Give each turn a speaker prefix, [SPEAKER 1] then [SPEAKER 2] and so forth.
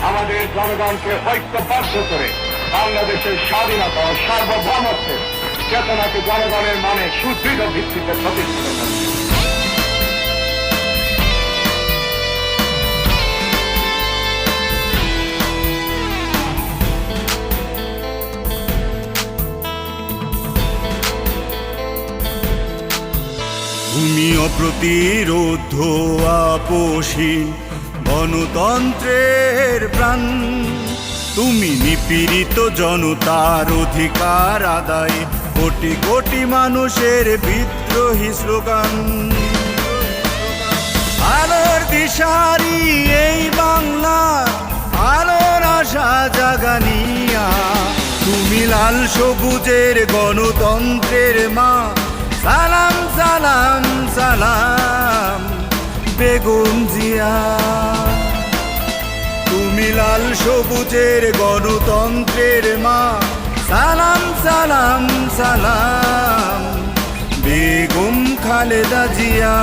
[SPEAKER 1] আমাদের জনগণকে ঐক্যবদ্ধ করে বাংলাদেশের স্বাধীনতা ও সার্বভৌমত্বের চেতনাকে জনগণের মানে সুদৃঢ় ভিত্তিতে প্রতিষ্ঠিত করবে।
[SPEAKER 2] ভূমি অপ্রতিরোধ আপোষহীন গণতন্ত্রের প্রাণ, তুমি নিপীড়িত জনতার অধিকার আদায়, কোটি কোটি মানুষের বিদ্রোহী স্লোগান। আলোর দিশারি এই বাংলা, আলোর আশা জাগানিয়া, তুমি লাল সবুজের গণতন্ত্রের মা। সালাম সালাম সালাম বেগম জিয়া, তুমি লাল সবুজের গণতন্ত্রের মা। সালাম সালাম সালাম বেগম খালেদা জিয়া।